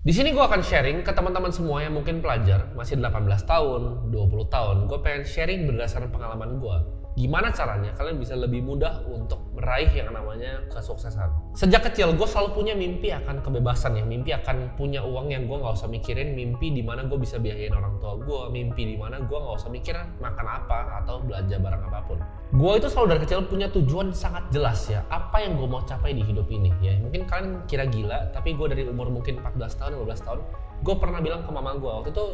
Di sini gue akan sharing ke teman-teman semua yang mungkin pelajar, masih 18 tahun, 20 tahun. Gue pengen sharing berdasarkan pengalaman gue. Gimana caranya kalian bisa lebih mudah untuk meraih yang namanya kesuksesan. Sejak kecil gue selalu punya mimpi akan kebebasan ya. Mimpi akan punya uang yang gue gak usah mikirin. Mimpi dimana gue bisa biayain orang tua gue. Mimpi dimana gue gak usah mikir makan apa atau belanja barang apapun. Gue itu selalu dari kecil punya tujuan sangat jelas ya. Apa yang gue mau capai di hidup ini ya. Mungkin kalian kira gila, tapi gue dari umur mungkin 14 tahun, 15 tahun, gue pernah bilang ke mama gue, waktu itu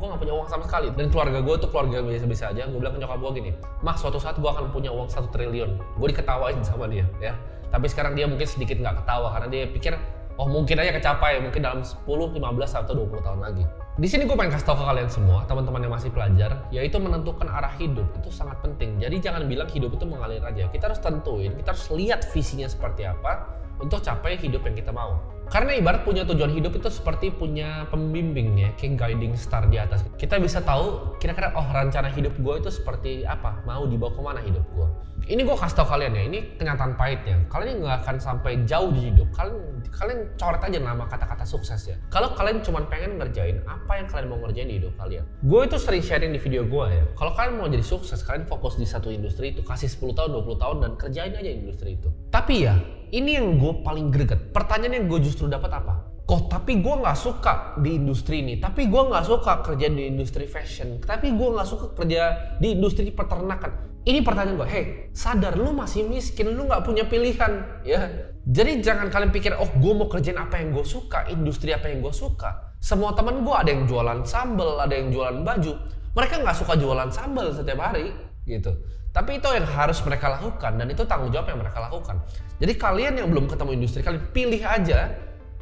gue gak punya uang sama sekali. Dan keluarga gue tuh keluarga biasa-biasa aja. Gue bilang ke nyokap gue gini, "Mah, suatu saat gue akan punya uang 1 triliun. Gue diketawain sama dia ya. Tapi sekarang dia mungkin sedikit gak ketawa karena dia pikir, oh mungkin aja kecapai, mungkin dalam 10, 15, atau 20 tahun lagi. Di sini gue pengen kasih tahu ke kalian semua, teman-teman yang masih pelajar, yaitu menentukan arah hidup itu sangat penting. Jadi jangan bilang hidup itu mengalir aja. Kita harus tentuin, kita harus lihat visinya seperti apa untuk capai hidup yang kita mau. Karena ibarat punya tujuan hidup itu seperti punya pembimbing ya, kayak guiding star di atas. Kita bisa tahu kira-kira rencana hidup gue itu seperti apa, mau dibawa kemana hidup gue. Ini gue kasih tau kalian ya, ini kenyataan pahitnya. Kalian nggak akan sampai jauh di hidup. Kalian coret aja nama kata-kata sukses ya. Kalau kalian cuma pengen ngerjain apa yang kalian mau ngerjain di hidup kalian. Gue itu sering sharing di video gue ya. Kalau kalian mau jadi sukses, kalian fokus di satu industri itu, kasih 10 tahun, 20 tahun dan kerjain aja industri itu. Tapi ya, ini yang gue paling greget. Pertanyaan yang gue justru dapat apa? Kok tapi gue nggak suka di industri ini, tapi gue nggak suka kerja di industri fashion, tapi gue nggak suka kerja di industri peternakan. Ini pertanyaan gue, hey sadar lu masih miskin, lu nggak punya pilihan ya. Jadi jangan kalian pikir, oh gue mau kerjain apa yang gue suka, industri apa yang gue suka. Semua teman gue ada yang jualan sambal, ada yang jualan baju. Mereka nggak suka jualan sambal setiap hari gitu. Tapi itu yang harus mereka lakukan dan itu tanggung jawab yang mereka lakukan. Jadi kalian yang belum ketemu industri, kalian pilih aja.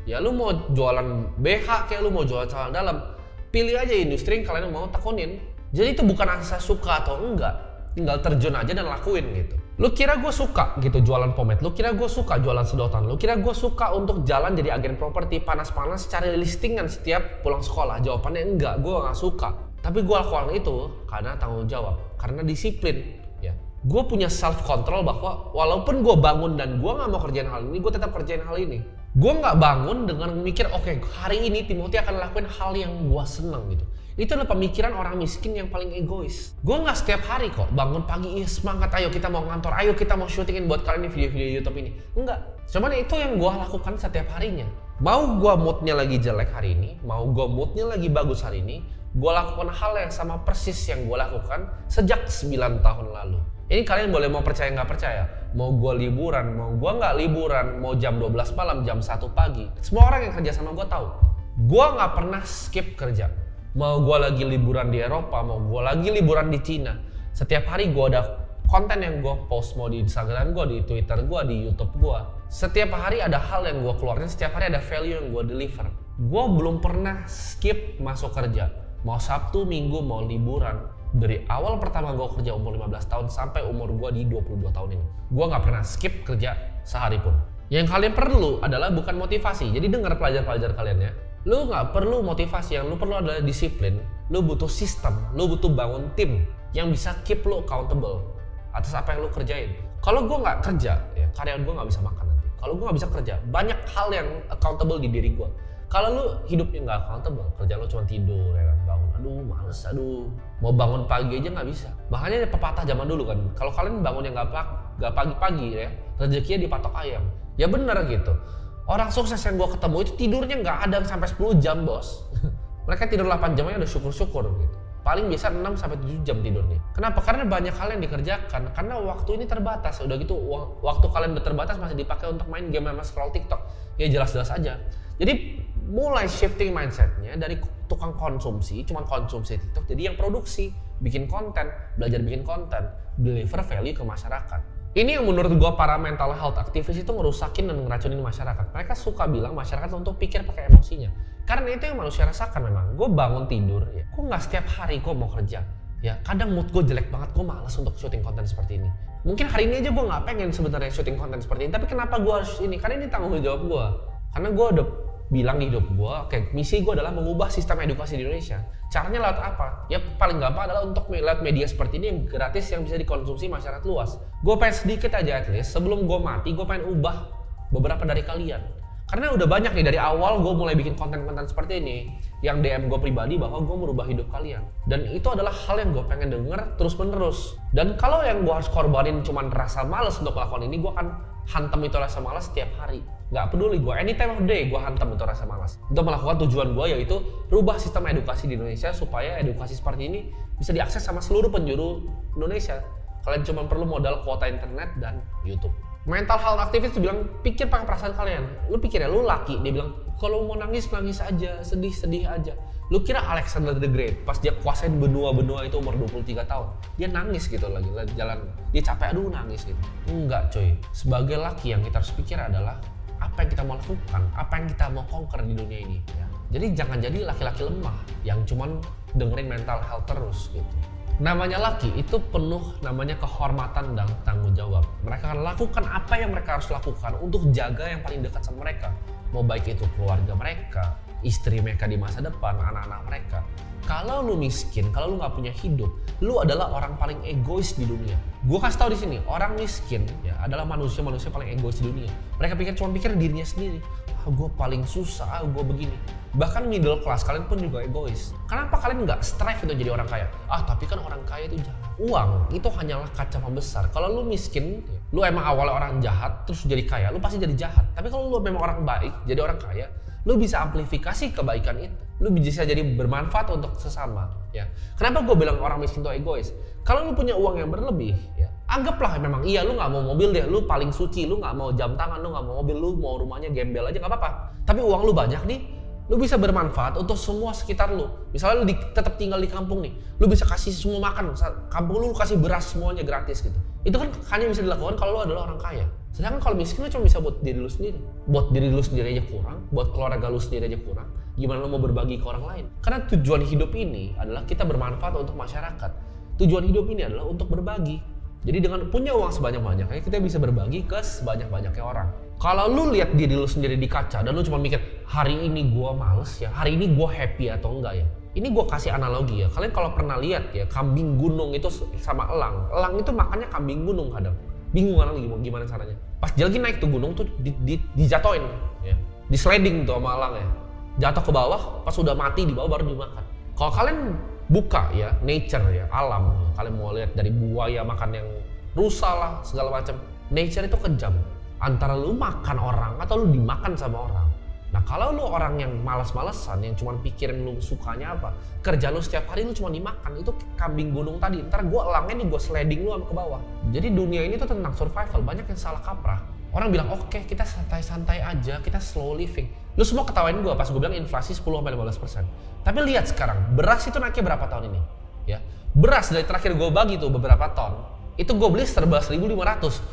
Ya lu mau jualan BH kayak lu mau jualan celana dalam, pilih aja industri yang kalian mau tekunin. Jadi itu bukan asal suka atau enggak, tinggal terjun aja dan lakuin gitu. Lu kira gue suka gitu jualan pomade, lu kira gue suka jualan sedotan, lu kira gue suka untuk jalan jadi agen properti panas-panas cari listingan setiap pulang sekolah? Jawabannya enggak, gue gak suka. Tapi gue lakukan itu karena tanggung jawab, karena disiplin ya. Gue punya self control bahwa walaupun gue bangun dan gue gak mau kerjain hal ini, gue tetap kerjain hal ini. Gue nggak bangun dengan mikir, oke, hari ini Timothy akan lakuin hal yang gue seneng gitu. Itu adalah pemikiran orang miskin yang paling egois. Gue nggak setiap hari kok bangun pagi, semangat, ayo kita mau ngantor, ayo kita mau syutingin buat kalian di video-video YouTube ini. Enggak, cuman itu yang gue lakukan setiap harinya. Mau gue moodnya lagi jelek hari ini, mau gue moodnya lagi bagus hari ini, gue lakukan hal yang sama persis yang gue lakukan sejak 9 tahun lalu. Ini kalian boleh mau percaya nggak percaya, mau gue liburan, mau gue nggak liburan, mau jam 12 malam, jam 1 pagi. Semua orang yang kerja sama gue tahu, gue nggak pernah skip kerja. Mau gue lagi liburan di Eropa, mau gue lagi liburan di Cina, setiap hari gue ada konten yang gue post, mau di Instagram gue, di Twitter gue, di YouTube gue. Setiap hari ada hal yang gue keluarin, setiap hari ada value yang gue deliver. Gue belum pernah skip masuk kerja, mau Sabtu, Minggu, mau liburan. Dari awal pertama gue kerja umur 15 tahun sampai umur gue di 22 tahun ini, gue gak pernah skip kerja sehari pun. Yang kalian perlu adalah bukan motivasi. Jadi dengar pelajar-pelajar kalian ya, lu gak perlu motivasi, yang lu perlu adalah disiplin. Lu butuh sistem, lu butuh bangun tim yang bisa keep lu accountable atas apa yang lu kerjain. Kalau gue gak kerja, ya karyawan gue gak bisa makan nanti. Kalau gue gak bisa kerja, banyak hal yang accountable di diri gue. Kalau lu hidupnya nggak accountable, kerja lu cuma tidur ya kan, bangun, aduh males, aduh mau bangun pagi aja nggak bisa. Makanya ada pepatah zaman dulu kan, kalau kalian bangunnya nggak pagi-pagi ya, rezekinya dipatok ayam. Ya bener gitu. Orang sukses yang gue ketemu itu tidurnya nggak ada sampai 10 jam bos. Mereka tidur 8 jam aja udah syukur-syukur gitu. Paling biasa 6 sampai 7 jam tidurnya. Kenapa? Karena banyak hal yang dikerjakan. Karena waktu ini terbatas. Udah gitu waktu kalian udah terbatas masih dipakai untuk main game sama scroll TikTok. Ya jelas-jelas aja. Jadi mulai shifting mindsetnya dari tukang konsumsi, cuman konsumsi TikTok, jadi yang produksi, bikin konten, belajar bikin konten, deliver value ke masyarakat. Ini yang menurut gue para mental health aktivis itu ngerusakin dan ngeracunin masyarakat. Mereka suka bilang masyarakat untuk pikir pakai emosinya. Karena itu yang manusia rasakan memang. Gue bangun tidur, ya, gue nggak setiap hari gue mau kerja. Ya, kadang mood gue jelek banget, gue malas untuk syuting konten seperti ini. Mungkin hari ini aja gue nggak pengen sebenarnya syuting konten seperti ini, tapi kenapa gue harus ini? Karena ini tanggung jawab gue. Karena gue udah bilang di hidup gue, kayak misi gue adalah mengubah sistem edukasi di Indonesia. Caranya lewat apa? Ya paling gampang adalah untuk lewat media seperti ini yang gratis, yang bisa dikonsumsi masyarakat luas. Gue pengen sedikit aja at least, sebelum gue mati, gue pengen ubah beberapa dari kalian. Karena udah banyak nih dari awal gue mulai bikin konten-konten seperti ini yang DM gue pribadi bahwa gue merubah hidup kalian. Dan itu adalah hal yang gue pengen denger terus menerus. Dan kalau yang gue harus korbanin cuman rasa males untuk melakukan ini, gue akan hantam itu rasa malas setiap hari. Gak peduli gue, anytime of day gue hantam itu rasa malas. Untuk melakukan tujuan gue yaitu rubah sistem edukasi di Indonesia supaya edukasi seperti ini bisa diakses sama seluruh penjuru Indonesia. Kalian cuma perlu modal kuota internet dan YouTube. Mental health aktivis bilang, pikir pakai perasaan kalian. Lu pikir ya, lu laki, dia bilang kalau mau nangis aja, sedih aja. Lu kira Alexander the Great pas dia kuasain benua-benua itu umur 23 tahun, dia nangis gitu lagi jalan, dia capek aduh nangis gitu. Enggak coy, sebagai laki yang kita harus pikir adalah apa yang kita mau lakukan, apa yang kita mau conquer di dunia ini ya. Jadi jangan jadi laki-laki lemah yang cuman dengerin mental health terus gitu. Namanya laki itu penuh namanya kehormatan dan tanggung jawab. Mereka akan lakukan apa yang mereka harus lakukan untuk jaga yang paling dekat sama mereka. Mau baik itu keluarga mereka, istri mereka di masa depan, anak-anak mereka. Kalau lu miskin, kalau lu nggak punya hidup, lu adalah orang paling egois di dunia. Gue kasih tau di sini, orang miskin ya adalah manusia paling egois di dunia. Mereka cuma pikir dirinya sendiri. Gue paling susah, gue begini. Bahkan middle class kalian pun juga egois. Kenapa kalian nggak strive untuk jadi orang kaya? Tapi kan orang kaya itu jahat. Uang itu hanyalah kaca pembesar. Kalau lu miskin, lu emang awalnya orang jahat, terus jadi kaya, lu pasti jadi jahat. Tapi kalau lu memang orang baik, jadi orang kaya, lu bisa amplifikasi kebaikan itu. Lu bisa jadi bermanfaat untuk sesama. Ya. Kenapa gue bilang orang miskin itu egois? Kalau lu punya uang yang berlebih, ya, anggaplah memang iya lu nggak mau mobil deh, lu paling suci, lu nggak mau jam tangan, lu nggak mau mobil, lu mau rumahnya gembel aja nggak apa-apa. Tapi uang lu banyak nih, lu bisa bermanfaat untuk semua sekitar lu. Misalnya lu tetap tinggal di kampung nih, lu bisa kasih semua makan, kampung lu kasih beras semuanya gratis gitu. Itu kan hanya bisa dilakukan kalau lu adalah orang kaya. Sedangkan kalau miskin lu cuma bisa buat diri lu sendiri. Buat diri lu sendiri aja kurang, buat keluarga lu sendiri aja kurang. Gimana lu mau berbagi ke orang lain? Karena tujuan hidup ini adalah kita bermanfaat untuk masyarakat. Tujuan hidup ini adalah untuk berbagi. Jadi dengan punya uang sebanyak-banyaknya, kita bisa berbagi ke sebanyak-banyaknya orang. Kalau lu lihat diri lu sendiri di kaca dan lu cuma mikir, hari ini gua males ya, hari ini gua happy atau enggak ya. Ini gua kasih analogi ya, kalian kalau pernah lihat ya, kambing gunung itu sama elang. Elang itu makannya kambing gunung kadang. Bingung kan gimana caranya. Pas dia lagi naik tuh gunung tuh dijatoin ya. Di sliding tuh sama elang ya. Jatuh ke bawah, pas udah mati di bawah baru dimakan. Kalau kalian buka ya, nature ya, alam. Kalian mau lihat dari buaya makan yang rusa lah, segala macam. Nature itu kejam. Antara lu makan orang atau lu dimakan sama orang. Nah kalau lu orang yang malas-malesan, yang cuma pikirin lu sukanya apa, kerja lu setiap hari lu cuma dimakan, itu kambing gunung tadi. Ntar gua elangnya nih, gua sliding lu sama ke bawah. Jadi dunia ini tuh tentang survival, banyak yang salah kaprah. Orang bilang, oke, kita santai-santai aja, kita slow living. Lu semua ketawain gua pas gua bilang inflasi 10-15%. Tapi lihat sekarang, beras itu naiknya berapa tahun ini? Ya, beras dari terakhir gua bagi tuh beberapa ton, itu gue beli 11.500.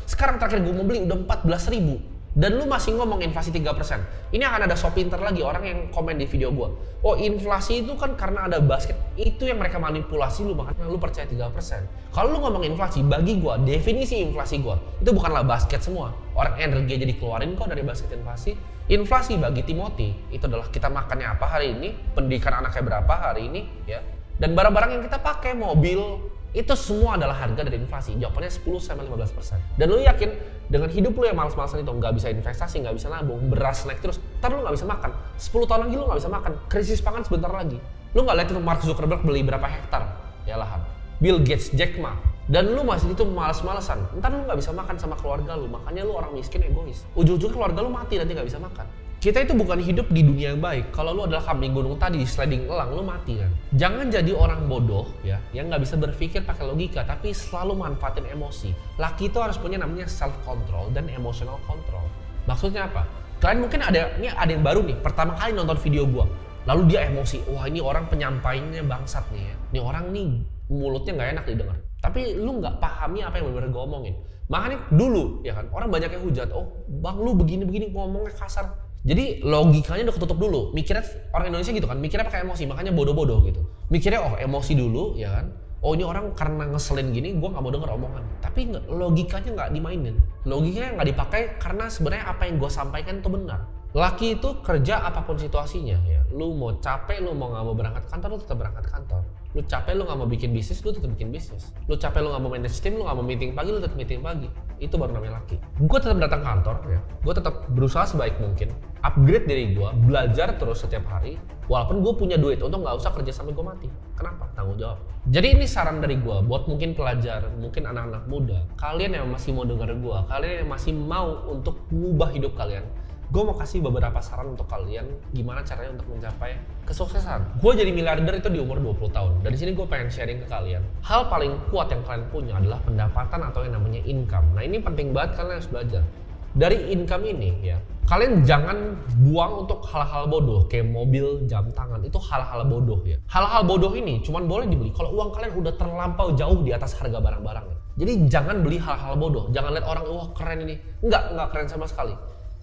Sekarang terakhir gue mau beli udah 14.000. Dan lu masih ngomong inflasi 3%. Ini akan ada so pinter lagi orang yang komen di video gue. Oh inflasi itu kan karena ada basket. Itu yang mereka manipulasi lu, makanya lu percaya 3%. Kalau lu ngomong inflasi, bagi gue, definisi inflasi gue, itu bukanlah basket semua. Orang energi jadi keluarin kok dari basket inflasi. Inflasi bagi Timothy, itu adalah kita makannya apa hari ini, pendidikan anaknya berapa hari ini, ya. Dan barang-barang yang kita pakai, mobil, itu semua adalah harga dari inflasi. Jawabannya 10-15%. Dan lu yakin dengan hidup lu yang malas-malasan itu, nggak bisa investasi, nggak bisa nabung, beras naik terus, ntar lu nggak bisa makan. 10 tahun lagi lu nggak bisa makan. Krisis pangan sebentar lagi. Lu nggak lihat itu Mark Zuckerberg beli berapa hektar ya lahan. Bill Gates, Jack Ma. Dan lu masih itu malas-malasan. Ntar lu nggak bisa makan sama keluarga lu. Makanya lu orang miskin egois. Ujung-ujungnya keluarga lu mati nanti nggak bisa makan. Kita itu bukan hidup di dunia yang baik. Kalau lu adalah kambing gunung tadi, sliding elang, lu mati kan. Jangan jadi orang bodoh ya, yang nggak bisa berpikir pakai logika, tapi selalu manfaatin emosi. Laki itu harus punya namanya self control dan emotional control. Maksudnya apa? Kalian mungkin ada yang baru nih, pertama kali nonton video gua, lalu dia emosi. Wah ini orang penyampaiannya bangsat nih ya. Ini orang nih mulutnya nggak enak didengar. Tapi lu nggak pahami apa yang benar-benar gue omongin. Makanya dulu ya kan, orang banyak yang hujat. Oh bang lu begini-begini ngomongnya kasar. Jadi logikanya udah ketutup dulu. Mikirnya orang Indonesia gitu kan, mikirnya pakai emosi, makanya bodoh-bodoh gitu. Mikirnya oh emosi dulu ya kan. Oh ini orang karena ngeselin gini, gue nggak mau denger omongan. Tapi logikanya nggak dimainin. Logikanya nggak dipakai karena sebenarnya apa yang gue sampaikan itu benar. Laki itu kerja apapun situasinya ya. Lu mau capek, lu mau nggak mau berangkat kantor, lu tetap berangkat kantor. Lu capek, lu nggak mau bikin bisnis, lu tetap bikin bisnis. Lu capek, lu nggak mau manage tim, lu nggak mau meeting pagi, lu tetap meeting pagi. Itu baru namanya laki. Gue tetap datang kantor ya. Gue tetap berusaha sebaik mungkin, upgrade diri gue, belajar terus setiap hari. Walaupun gue punya duit untuk nggak usah kerja sampai gue mati. Kenapa? Tanggung jawab. Jadi ini saran dari gue buat mungkin pelajar, mungkin anak-anak muda. Kalian yang masih mau denger gue, kalian yang masih mau untuk mengubah hidup kalian. Gue mau kasih beberapa saran untuk kalian gimana caranya untuk mencapai kesuksesan. Gue jadi miliarder itu di umur 20 tahun. Dari sini gue pengen sharing ke kalian. Hal paling kuat yang kalian punya adalah pendapatan atau yang namanya income. Nah ini penting banget, kalian harus belajar. Dari income ini ya, kalian jangan buang untuk hal-hal bodoh kayak mobil, jam tangan. Itu hal-hal bodoh ya. Hal-hal bodoh ini cuman boleh dibeli kalau uang kalian udah terlampau jauh di atas harga barang-barangnya. Jadi jangan beli hal-hal bodoh. Jangan lihat orang, wah keren ini. Enggak keren sama sekali.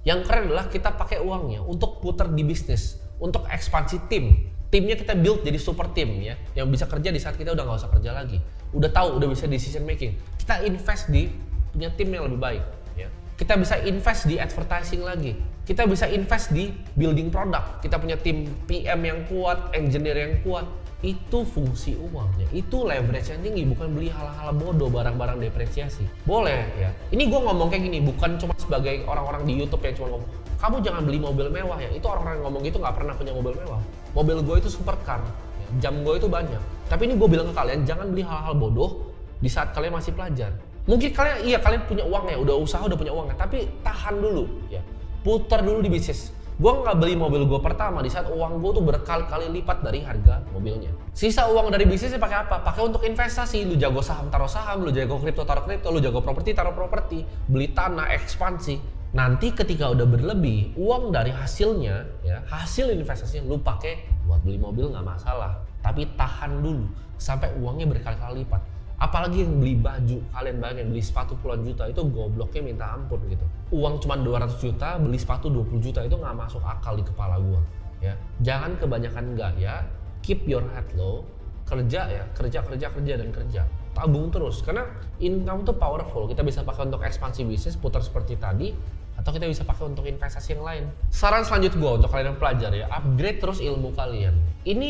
Yang keren adalah kita pakai uangnya untuk putar di bisnis, untuk ekspansi tim. Timnya kita build jadi super tim ya, yang bisa kerja di saat kita udah nggak usah kerja lagi. Udah tahu, udah bisa decision making. Kita invest di punya tim yang lebih baik. Ya. Kita bisa invest di advertising lagi. Kita bisa invest di building produk. Kita punya tim PM yang kuat, engineer yang kuat. Itu fungsi uangnya, itu leverage yang tinggi, bukan beli hal-hal bodoh, barang-barang depresiasi. Boleh ya, ini gue ngomong kayak gini bukan cuma sebagai orang-orang di YouTube yang cuma ngomong kamu jangan beli mobil mewah ya. Itu orang-orang yang ngomong gitu nggak pernah punya mobil mewah. Mobil gue itu supercar ya. Jam gue itu banyak. Tapi ini gue bilang ke kalian, jangan beli hal-hal bodoh di saat kalian masih pelajar. Mungkin kalian punya uang ya, udah usaha, udah punya uangnya, tapi tahan dulu ya, putar dulu di bisnis. Gue nggak beli mobil gue pertama di saat uang gue tuh berkali-kali lipat dari harga mobilnya. Sisa uang dari bisnisnya pakai apa? Pakai untuk investasi. Lu jago saham, taruh saham. Lu jago kripto, taruh kripto. Lu jago properti, taruh properti. Beli tanah, ekspansi. Nanti ketika udah berlebih, uang dari hasilnya, ya hasil investasinya lu pakai buat beli mobil nggak masalah. Tapi tahan dulu sampai uangnya berkali-kali lipat. Apalagi yang beli baju, kalian bayangin beli sepatu puluhan juta, itu gobloknya minta ampun gitu. Uang cuma 200 juta, beli sepatu 20 juta, itu nggak masuk akal di kepala gua. Ya, jangan kebanyakan gaya, keep your head low, kerja ya, kerja dan kerja. Tabung terus, karena income tuh powerful. Kita bisa pakai untuk ekspansi bisnis, putar seperti tadi, atau kita bisa pakai untuk investasi yang lain. Saran selanjutnya gue untuk kalian yang pelajar ya, upgrade terus ilmu kalian. Ini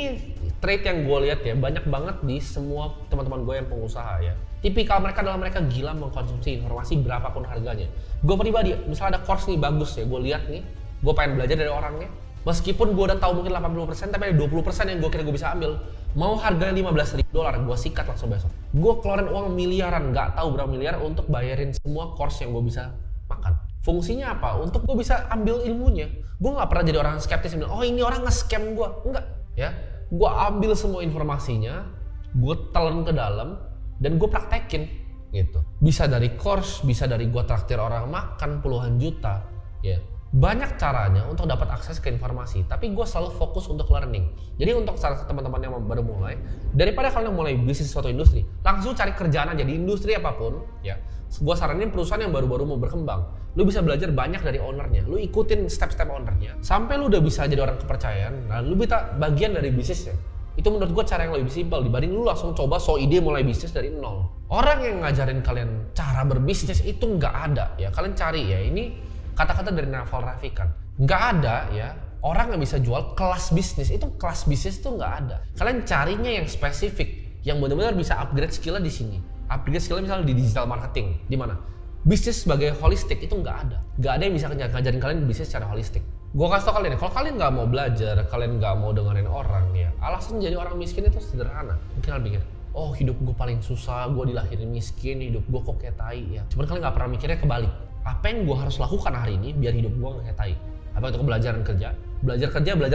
trait yang gue lihat ya, banyak banget di semua teman-teman gue yang pengusaha ya. Tipikal mereka adalah mereka gila mengkonsumsi informasi berapapun harganya. Gue pribadi, misalnya ada course nih bagus ya, gue lihat nih, gue pengen belajar dari orangnya. Meskipun gue udah tahu mungkin 80%, tapi ada 20% yang gue kira gue bisa ambil. Mau harganya $15.000, gue sikat langsung besok. Gue keluarin uang miliaran, nggak tahu berapa miliar untuk bayarin semua course yang gue bisa makan. Fungsinya apa? Untuk gue bisa ambil ilmunya. Gue nggak pernah jadi orang skeptis yang bilang, oh ini orang nge-scam gue. Enggak, ya. Gue ambil semua informasinya, gue telan ke dalam, dan gue praktekin, gitu. Bisa dari course, bisa dari gue traktir orang makan puluhan juta, ya. Banyak caranya untuk dapat akses ke informasi, tapi gue selalu fokus untuk learning. Jadi untuk salah satu teman-teman yang baru mulai, daripada kalian mulai bisnis suatu industri, langsung cari kerjaan aja di industri apapun, ya. Gue saranin perusahaan yang baru-baru mau berkembang, lu bisa belajar banyak dari ownernya, lu ikutin step-step ownernya, sampai lu udah bisa jadi orang kepercayaan, nah lu bisa bagian dari bisnisnya. Itu menurut gue cara yang lebih simpel dibanding lu langsung coba ide mulai bisnis dari nol. Orang yang ngajarin kalian cara berbisnis itu nggak ada ya, kalian cari ya, ini kata-kata dari Naval Ravikant. Nggak ada ya orang yang bisa jual kelas bisnis, itu kelas bisnis itu nggak ada. Kalian carinya yang spesifik, yang benar-benar bisa upgrade skillnya di sini. Upgrade skillnya misalnya di digital marketing, di mana? Bisnis sebagai holistik itu nggak ada. Nggak ada yang bisa ngajarin kalian bisnis secara holistik. Gue kasih tau kalian, kalau kalian nggak mau belajar, kalian nggak mau dengerin orang ya, alasan jadi orang miskin itu sederhana. Mungkin kalian pikir, oh hidup gue paling susah, gue dilahirin miskin, hidup gue kok kayak tai ya. Cuman kalian nggak pernah mikirnya kebalik. Apa yang gue harus lakukan hari ini biar hidup gue nggak kayak tai? Apa itu pembelajaran kerja? Belajar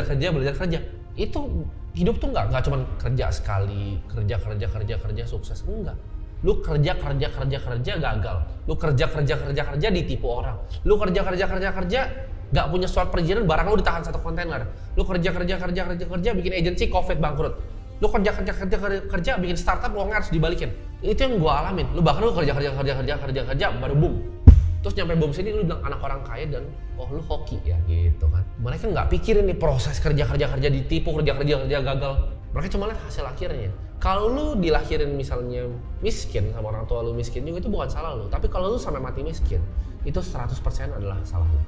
kerja. Itu hidup tuh nggak cuma kerja sekali, kerja sukses, enggak. Lu kerja gagal. Lu kerja ditipu orang. Lu kerja nggak punya surat perizinan, barang lu ditahan satu kontainer. Lu kerja bikin agensi COVID bangkrut. Lu kerja bikin startup, uangnya harus dibalikin. Itu yang gue alamin. Lu bahkan lu kerja baru boom. Terus nyampe bom sini lu bilang anak orang kaya dan oh lu hoki ya gitu kan. Mereka nggak pikirin nih proses kerja ditipu, kerja gagal. Mereka cuma lihat hasil akhirnya. Kalau lu dilahirin misalnya miskin sama orang tua lu miskin juga, itu bukan salah lu. Tapi kalau lu sampai mati miskin, itu 100% adalah salah lu.